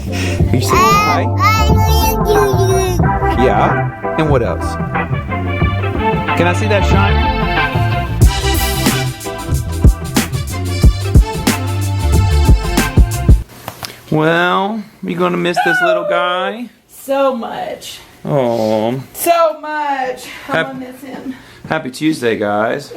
Are you saying hi? Yeah. And what else? Can I see that shine? Well, you gonna miss this little guy? So much. Oh. So much. I'm gonna miss him. Happy Tuesday, guys.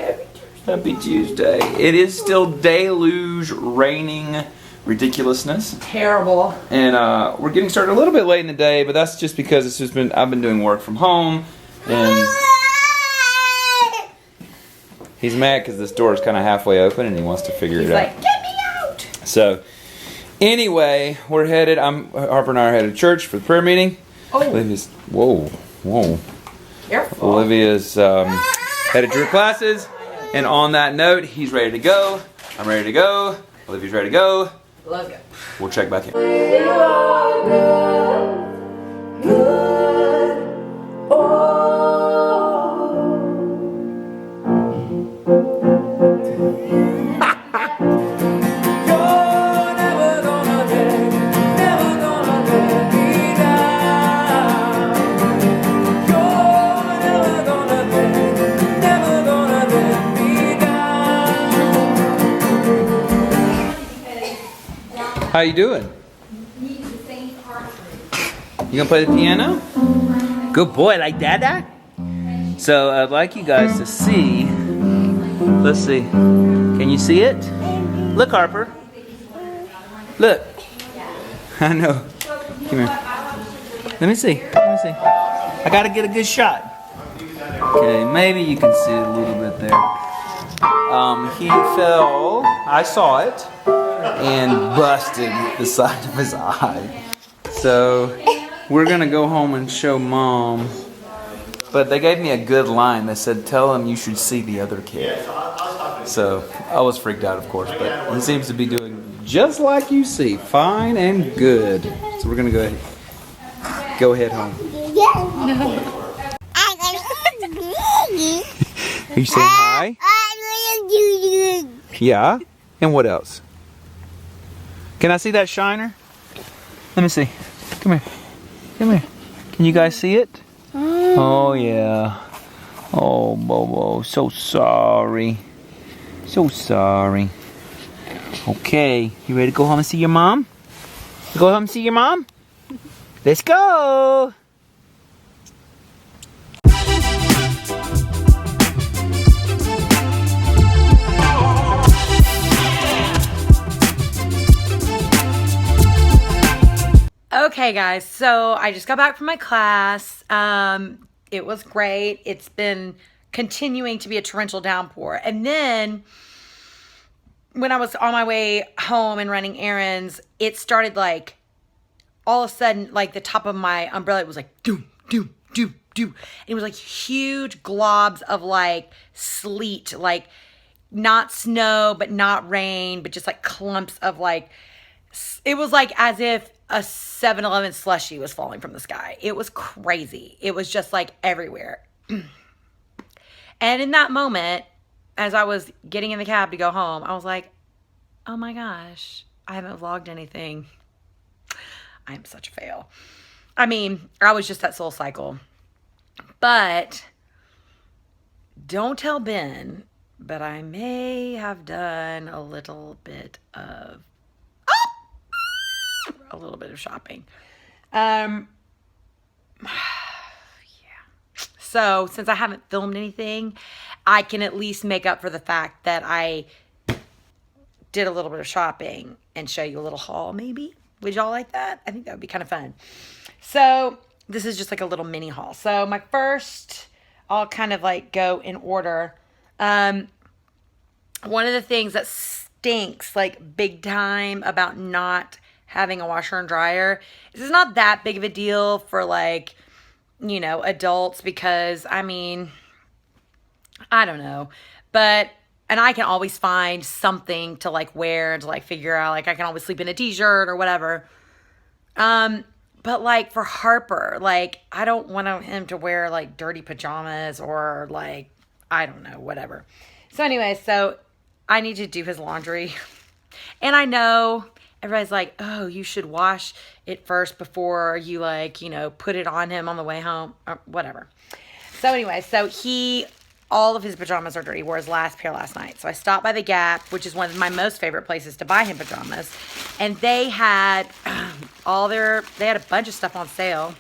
Happy Tuesday. It is still deluge raining ridiculousness. Terrible. And we're getting started a little bit late in the day, but that's just because I've been doing work from home, and he's mad because this door is kind of halfway open and he wants to figure it out. He's like, get me out! So, anyway, we're headed. Harper and I are headed to church for the prayer meeting. Oh. Olivia's Careful. Olivia's headed to her classes, and on that note, he's ready to go. I'm ready to go. Olivia's ready to go. Let's go. We'll check back in. You are good, good, You're never gonna let me down. You're never gonna let me down. How you doing? You gonna play the piano? Good boy, like Dada? So I'd like you guys to see. Let's see. Can you see it? Look, Harper. Look. I know. Come here. Let me see. I gotta get a good shot. Okay, maybe you can see it a little bit there. He fell. I saw it. And busted the side of his eye. So we're gonna go home and show Mom. But they gave me a good line. They said, tell him you should see the other kid. So I was freaked out, of course, but he seems to be doing just like you see, fine and good. So we're gonna go ahead home. Are you saying hi? Yeah. And what else? Can I see that shiner? Let me see. Come here. Can you guys see it? Oh yeah. Oh Bobo, so sorry. Okay, you ready to go home and see your mom? Go home and see your mom? Let's go! Okay, guys, so I just got back from my class. It was great. It's been continuing to be a torrential downpour. And then when I was on my way home and running errands, it started like all of a sudden, like the top of my umbrella, it was like doom, doom, doom, doom. It was like huge globs of like sleet, like not snow, but not rain, but just like clumps of like, it was like as if a 7-Eleven slushie was falling from the sky. It was crazy. It was just like everywhere. And in that moment, as I was getting in the cab to go home, I was like, oh my gosh, I haven't vlogged anything. I am such a fail. I mean, I was just at Soul Cycle. But don't tell Ben, but I may have done a little bit of shopping. Yeah. So since I haven't filmed anything, I can at least make up for the fact that I did a little bit of shopping and show you a little haul maybe. Would y'all like that? I think that would be kind of fun. So this is just like a little mini haul. So my first, I'll kind of like go in order. One of the things that stinks like big time about not having a washer and dryer is it's not that big of a deal for like, you know, adults, because I mean, I don't know, but, and I can always find something to like wear and to like figure out, like I can always sleep in a t-shirt or whatever. But like for Harper, like I don't want him to wear like dirty pajamas or like, I don't know, whatever. So anyway, so I need to do his laundry. And I know everybody's like, oh, you should wash it first before you like, put it on him on the way home or whatever. So anyway, all of his pajamas are dirty. He wore his last pair last night. So I stopped by the Gap, which is one of my most favorite places to buy him pajamas. And they had they had a bunch of stuff on sale.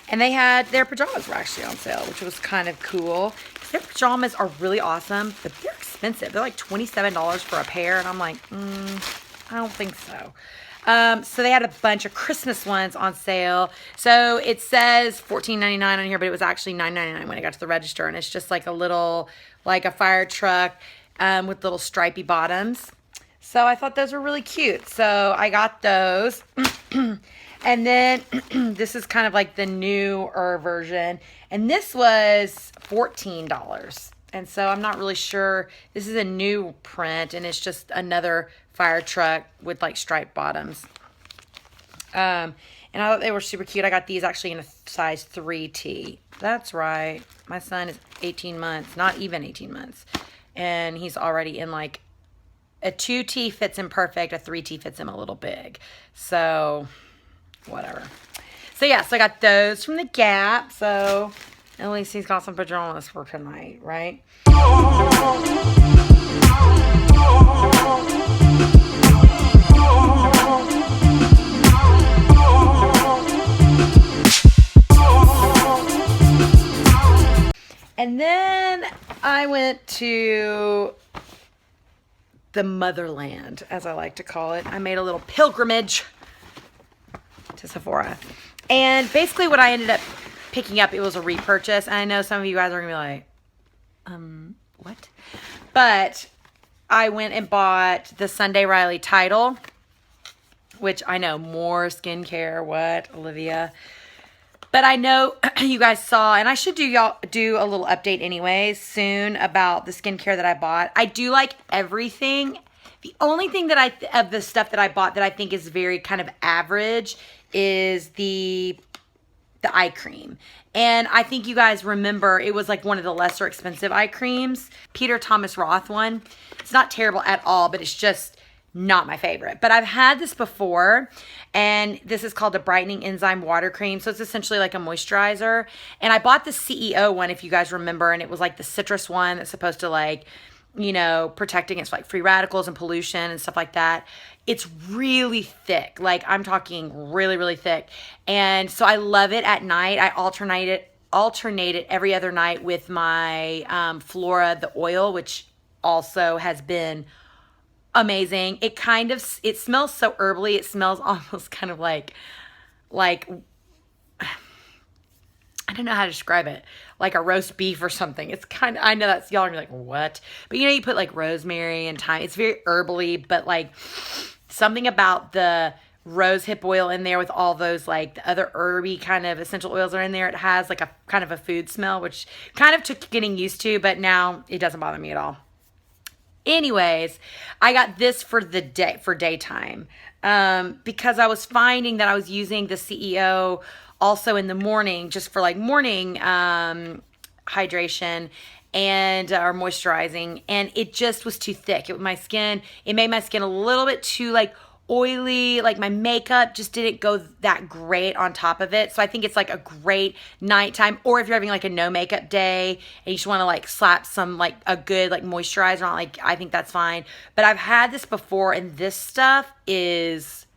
And their pajamas were actually on sale, which was kind of cool. Their pajamas are really awesome, but they're expensive. They're like $27 for a pair. And I'm like, I don't think so. So they had a bunch of Christmas ones on sale. So it says $14.99 on here, but it was actually $9.99 when I got to the register. And it's just like a fire truck with little stripy bottoms. So I thought those were really cute. So I got those. And then this is kind of like the newer version. And this was $14. And so I'm not really sure. This is a new print, and it's just another fire truck with like striped bottoms. And I thought they were super cute. I got these actually in a size 3T. That's right. My son is 18 months, not even 18 months. And he's already in like a 2T fits him perfect. A 3T fits him a little big. So whatever. So yeah, so I got those from the Gap. So at least he's got some pajamas for tonight, right? And then I went to the motherland, as I like to call it. I made a little pilgrimage to Sephora. And basically what I ended up picking up, it was a repurchase. And I know some of you guys are going to be like, what? But I went and bought the Sunday Riley Title, which I know, more skincare. What, Olivia? But I know you guys saw, and I should do a little update anyways soon about the skincare that I bought. I do like everything. The only thing that of the stuff that I bought that I think is very kind of average is the eye cream. And I think you guys remember it was like one of the lesser expensive eye creams. Peter Thomas Roth one. It's not terrible at all, but it's just not my favorite. But I've had this before, and this is called the Brightening Enzyme Water Cream. So it's essentially like a moisturizer. And I bought the CEO one, if you guys remember, and it was like the citrus one that's supposed to like, protect against like free radicals and pollution and stuff like that. It's really thick. Like I'm talking really, really thick. And so I love it at night. I alternate it every other night with my Flora, the oil, which also has been amazing. It smells so herbally. It smells almost kind of like I don't know how to describe it. Like a roast beef or something. It's kind of, I know that's, y'all are like, what? But you put like rosemary and thyme. It's very herbally, but like something about the rose hip oil in there with all those like the other herby kind of essential oils are in there. It has like a kind of a food smell, which kind of took getting used to, but now it doesn't bother me at all. Anyways, I got this for daytime because I was finding that I was using the CEO also in the morning, just for like morning hydration and or moisturizing, and it just was too thick. It made my skin a little bit too like oily. Like my makeup just didn't go that great on top of it. So I think it's like a great nighttime, or if you're having like a no makeup day and you just want to like slap some like a good like moisturizer on, like I think that's fine. But I've had this before, and this stuff is,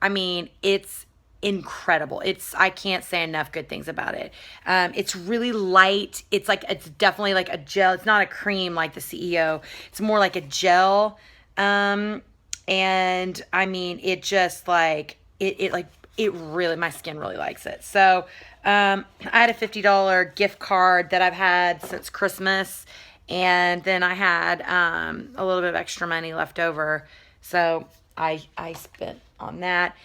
it's incredible. I can't say enough good things about it. It's really light. It's definitely like a gel. It's not a cream like the CEO. It's more like a gel. And it just like, it really, my skin really likes it. So, I had a $50 gift card that I've had since Christmas. And then I had, a little bit of extra money left over. So I spent on that.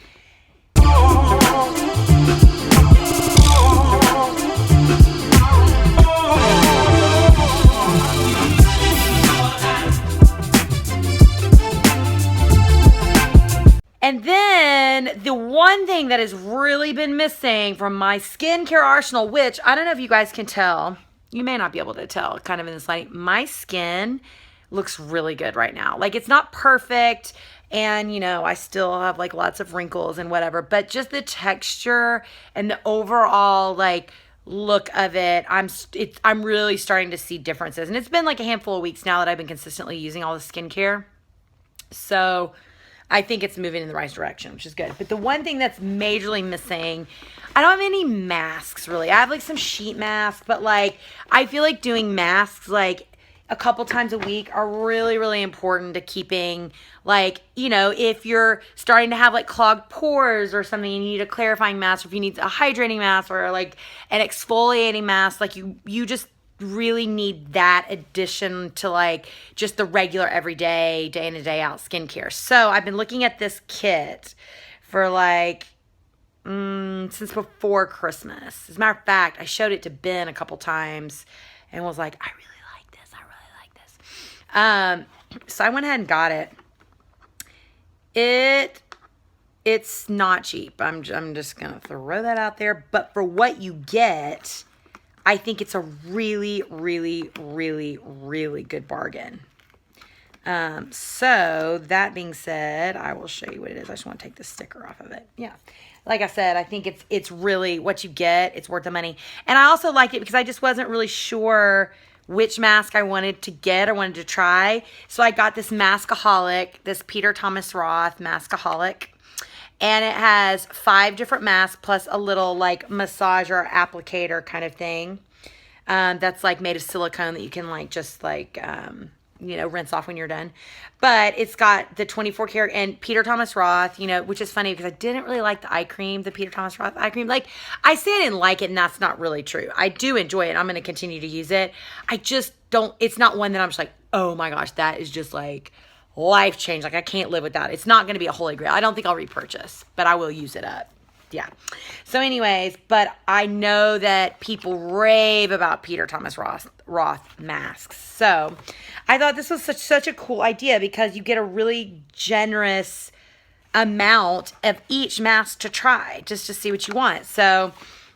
And then the one thing that has really been missing from my skincare arsenal, which I don't know if you guys can tell, you may not be able to tell kind of in this light, my skin looks really good right now. Like it's not perfect. And, you know, I still have like lots of wrinkles and whatever, but just the texture and the overall like look of it, I'm really starting to see differences. And it's been like a handful of weeks now that I've been consistently using all the skincare. So I think it's moving in the right direction, which is good. But the one thing that's majorly missing, I don't have any masks really. I have like some sheet masks, but like I feel like doing masks like a couple times a week are really, really important to keeping, like, you know, if you're starting to have like clogged pores or something, you need a clarifying mask, or if you need a hydrating mask or like an exfoliating mask, like you just really need that addition to like just the regular everyday, day in and day out skincare. So I've been looking at this kit for like since before Christmas. As a matter of fact, I showed it to Ben a couple times and was like, I really like this. I really like this. So I went ahead and got it. It's not cheap. I'm just gonna throw that out there. But for what you get, I think it's a really, really, really, really good bargain. So that being said, I will show you what it is. I just want to take the sticker off of it. Yeah. Like I said, I think it's really what you get. It's worth the money. And I also liked it because I just wasn't really sure which mask I wanted to get or wanted to try. So I got this Maskaholic, this Peter Thomas Roth Maskaholic. And it has 5 different masks plus a little like massager applicator kind of thing. That's like made of silicone that you can like just like, you know, rinse off when you're done. But it's got the 24 karat and Peter Thomas Roth, you know, which is funny because I didn't really like the eye cream, the Peter Thomas Roth eye cream. Like I say I didn't like it, and that's not really true. I do enjoy it. I'm going to continue to use it. I just don't, it's not one that I'm just like, oh my gosh, that is just like life change. Like I can't live without it. It's not going to be a holy grail. I don't think I'll repurchase, but I will use it up. Yeah. So anyways, but I know that people rave about Peter Thomas Roth masks. So I thought this was such a cool idea because you get a really generous amount of each mask to try just to see what you want. So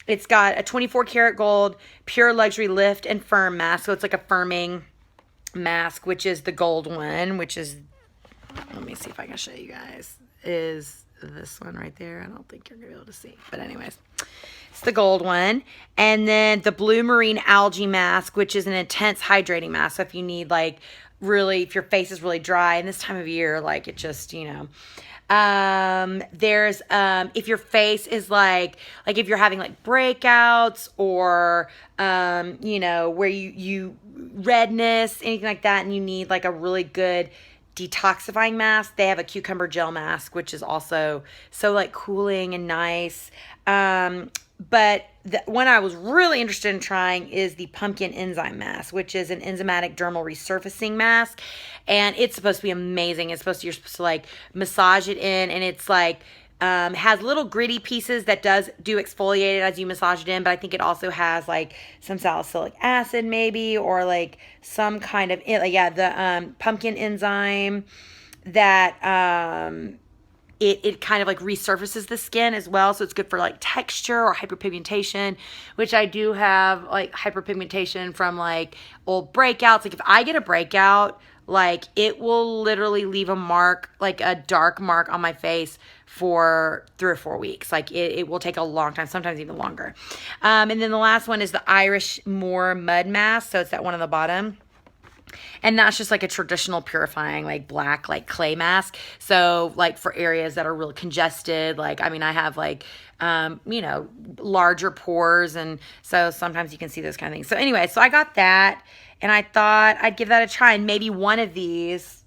it's got a 24 karat gold pure luxury lift and firm mask. So it's like a firming mask, which is the gold one, which is, let me see if I can show you guys, is this one right there. I don't think you're gonna be able to see, but anyways, it's the gold one. And then the blue marine algae mask, which is an intense hydrating mask. So if you need like really, if your face is really dry and this time of year, like it just, you know, there's if your face is like if you're having like breakouts or you know, where you redness, anything like that, and you need like a really good detoxifying mask, they have a cucumber gel mask, which is also so like cooling and nice. But the one I was really interested in trying is the pumpkin enzyme mask, which is an enzymatic dermal resurfacing mask, and it's supposed to be amazing. You're supposed to like massage it in, and it's like has little gritty pieces that do exfoliate it as you massage it in, but I think it also has like some salicylic acid maybe, or like some kind of, yeah, the pumpkin enzyme that it kind of like resurfaces the skin as well. So it's good for like texture or hyperpigmentation, which I do have like hyperpigmentation from like old breakouts. Like if I get a breakout, like it will literally leave a mark, like a dark mark on my face for 3 or 4 weeks. Like it will take a long time, sometimes even longer. And then the last one is the Irish Moor Mud Mask. So it's that one on the bottom. And that's just like a traditional purifying, like black, like clay mask. So like for areas that are really congested, like, I mean, I have like, you know, larger pores. And so sometimes you can see those kind of things. So anyway, so I got that and I thought I'd give that a try, and maybe one of these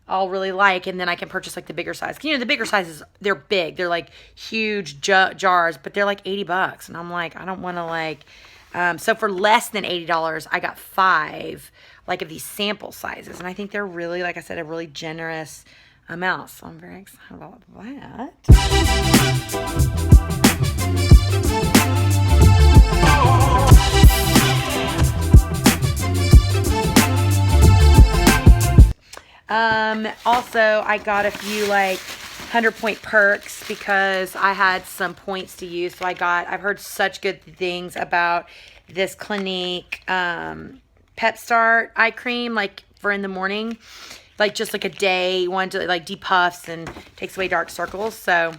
I'll really like, and then I can purchase like the bigger size. You know, the bigger sizes, they're big. They're like huge jars, but they're like $80. And I'm like, I don't want to like, so for less than $80, I got 5 like of these sample sizes. And I think they're really, like I said, a really generous amount. So I'm very excited about that. Also, I got a few like 100-point perks because I had some points to use. So I've heard such good things about this Clinique Pep Start eye cream, like for in the morning. like just like a day one to like depuffs and takes away dark circles. So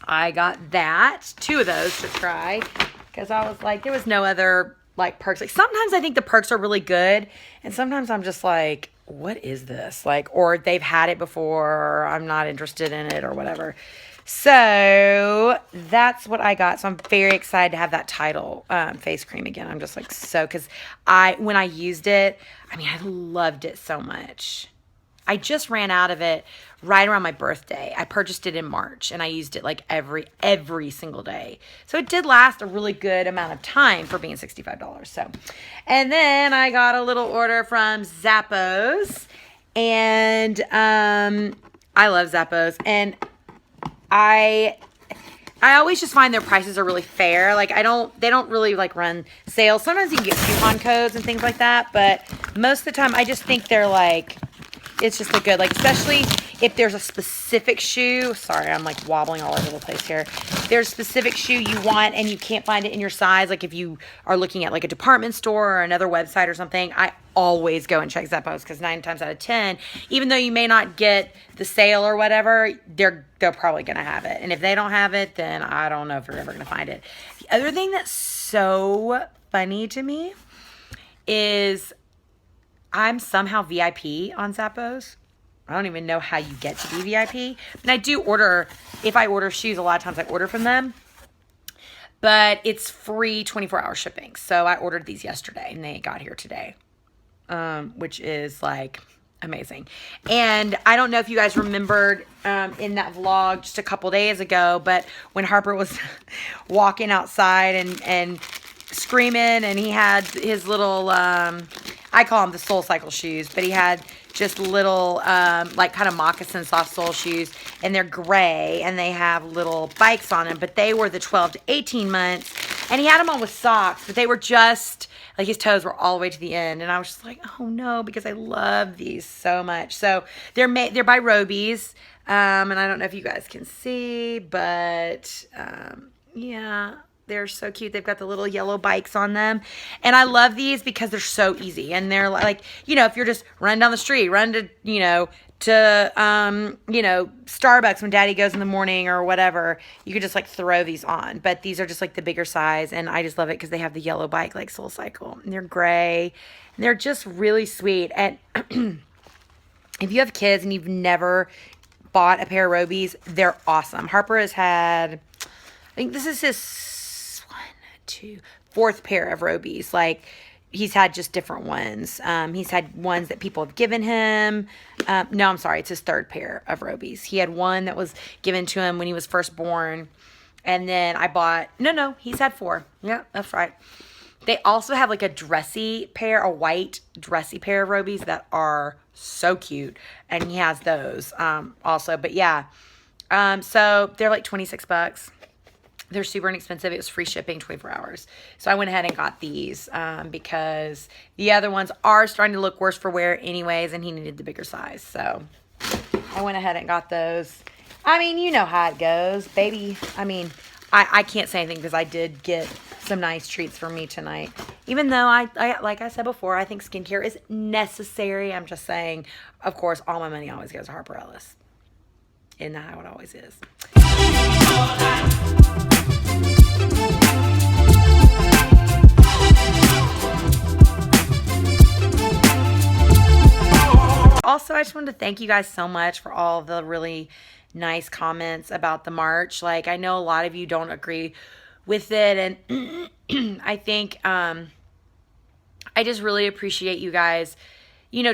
I got that, 2 of those to try, because I was like, there was no other like perks. Like sometimes I think the perks are really good, and sometimes I'm just like, what is this? Like, or they've had it before, or I'm not interested in it, or whatever. So that's what I got. So I'm very excited to have that Tidal face cream again. I'm just like because when I used it, I mean, I loved it so much. I just ran out of it right around my birthday. I purchased it in March, and I used it like every single day. So it did last a really good amount of time for being $65. So, and then I got a little order from Zappos, and I love Zappos, and I always just find their prices are really fair. Like they don't really like run sales. Sometimes you can get coupon codes and things like that, but most of the time I just think they're like, it's just a good, like, especially if there's a specific shoe. Sorry, I'm like wobbling all over the place here. There's a specific shoe you want and you can't find it in your size. Like if you are looking at like a department store or another website or something, I always go and check Zappos, because 9 times out of 10, even though you may not get the sale or whatever, they're probably going to have it. And if they don't have it, then I don't know if you're ever going to find it. The other thing that's so funny to me is I'm somehow VIP on Zappos. I don't even know how you get to be VIP. And I do order, if I order shoes, a lot of times I order from them. But it's free 24-hour shipping. So I ordered these yesterday and they got here today, which is like amazing. And I don't know if you guys remembered in that vlog just a couple days ago, but when Harper was walking outside and screaming, and he had his little, I call them the Soul Cycle shoes, but he had just little, like kind of moccasin soft sole shoes, and they're gray, and they have little bikes on them, but they were the 12 to 18 months, and he had them on with socks, but they were just, like his toes were all the way to the end, and I was just like, oh no, because I love these so much. So they're by Robies, and I don't know if you guys can see, but, yeah. They're so cute. They've got the little yellow bikes on them. And I love these because they're so easy. And they're like, if you're just running down the street, run to, Starbucks when daddy goes in the morning or whatever, you could just like throw these on. But these are just like the bigger size. And I just love it because they have the yellow bike like Soul Cycle. And they're gray. And they're just really sweet. And if you have kids and you've never bought a pair of Robies, they're awesome. Harper has had, I think this is his 4th pair of Robies. Like he's had just different ones. He's had ones that people have given him. No, I'm sorry. It's his 3rd pair of Robies. He had one that was given to him when he was first born. And then I bought, no, he's had 4. Yeah, that's right. They also have like a white dressy pair of Robies that are so cute. And he has those also. But yeah, so they're like $26. They're super inexpensive. It was free shipping, 24 hours. So I went ahead and got these because the other ones are starting to look worse for wear anyways, and he needed the bigger size. So I went ahead and got those. I mean, you know how it goes, baby. I mean, I can't say anything because I did get some nice treats for me tonight. Even though I like I said before, I think skincare is necessary. I'm just saying, of course, all my money always goes to Harper Ellis. Isn't that how it always is? Also, I just wanted to thank you guys so much for all the really nice comments about the March. Like, I know a lot of you don't agree with it, and I think I just really appreciate you guys,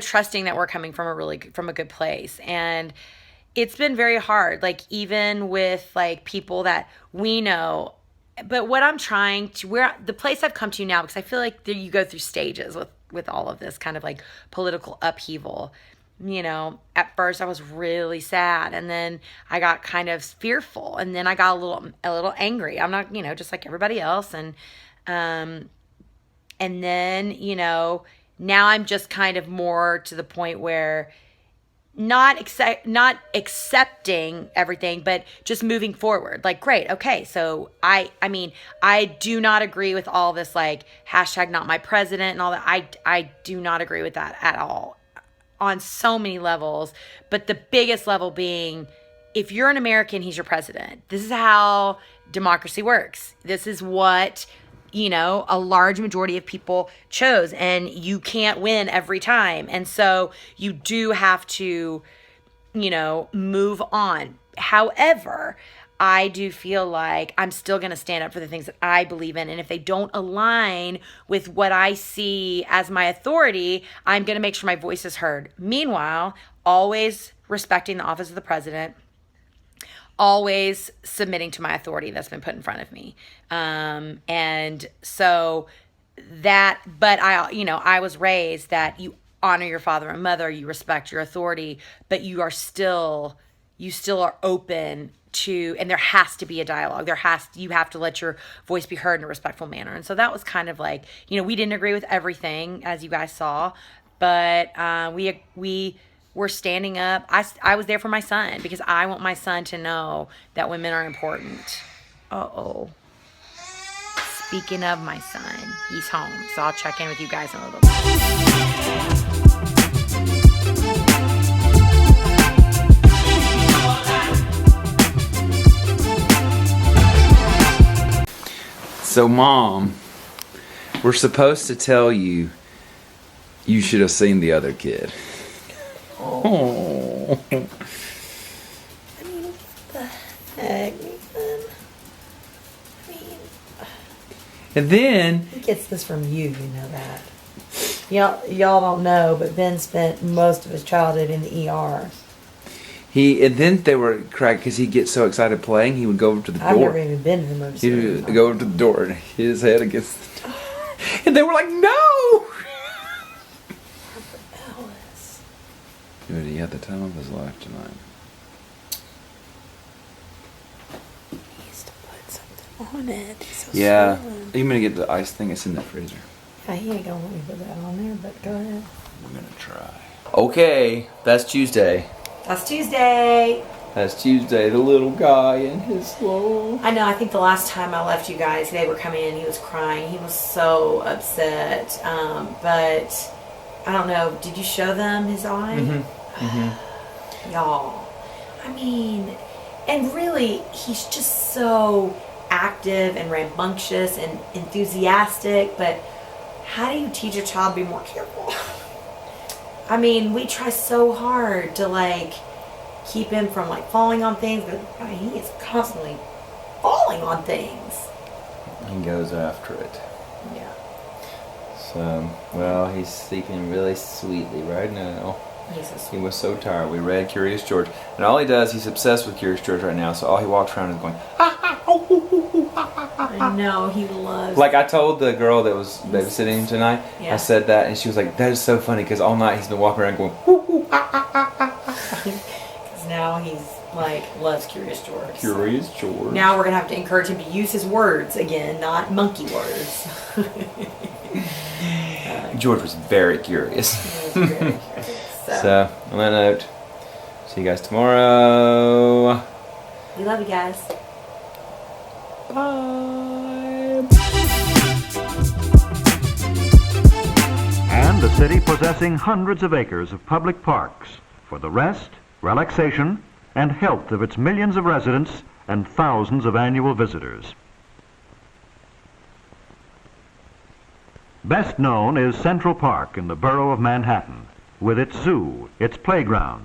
trusting that we're coming from a good place. And it's been very hard, like even with like people that we know. But what I'm trying to, the place I've come to now, because I feel like you go through stages with all of this kind of like political upheaval. At first I was really sad, and then I got kind of fearful, and then I got a little angry. I'm not, just like everybody else. And then, now I'm just kind of more to the point where not accepting everything, but just moving forward. Like, great. Okay. So I mean, I do not agree with all this, like hashtag not my president and all that. I do not agree with that at all. on so many levels, but the biggest level being, if you're an American, he's your president. This is how democracy works. This is what, a large majority of people chose, and you can't win every time. And so you do have to, move on. However, I do feel like I'm still going to stand up for the things that I believe in. And if they don't align with what I see as my authority, I'm going to make sure my voice is heard. Meanwhile, always respecting the office of the president, always submitting to my authority that's been put in front of me. And so but I was raised that you honor your father and mother, you respect your authority, but you still are open to, and there has to be a dialogue. You have to let your voice be heard in a respectful manner. And so that was kind of like, we didn't agree with everything, as you guys saw, but we were standing up. I was there for my son because I want my son to know that women are important. Uh-oh. Speaking of my son, he's home. So I'll check in with you guys in a little bit. So, Mom, we're supposed to tell you you should have seen the other kid. Oh. I mean, what the heck, Nathan? I mean... And then... He gets this from you know that. Y'all don't know, but Ben spent most of his childhood in the ER. And then they were cracked because he'd get so excited playing, he would go over to the door. I've never even been to the emergency room. He would go over to the door and hit his head against the door. And they were like, no! Dude, he had the time of his life tonight. He needs to put something on it. He's so Yeah. swollen. I'm going to get the ice thing. It's in the freezer. Yeah, he ain't gonna let me put that on there, but go ahead. We're going to try. Okay, that's Tuesday. That's Tuesday. That's Tuesday. The little guy and his slow. I know, I think the last time I left you guys, they were coming in, he was crying. He was so upset. But I don't know, did you show them his eye? Mm-hmm. Mm-hmm. Y'all, I mean, and really, he's just so active and rambunctious and enthusiastic, but how do you teach a child to be more careful? I mean, we try so hard to keep him from falling on things, but I mean, he is constantly falling on things. He goes after it. Yeah. So, well, he's sleeping really sweetly right now. He's so sweet. He was so tired. We read Curious George. And all he does, he's obsessed with Curious George right now. So all he walks around is going, I know, he loves. Like I told the girl that was babysitting tonight, Yeah. I said that, and she was like, that is so funny, because all night he's been walking around going, Because now he's loves Curious George. Curious George. Now we're going to have to encourage him to use his words again, not monkey words. George was very curious. He was very curious. So, on that note, see you guys tomorrow. We love you guys. Bye. And a city possessing hundreds of acres of public parks for the rest, relaxation, and health of its millions of residents and thousands of annual visitors. Best known is Central Park in the borough of Manhattan, with its zoo, its playground,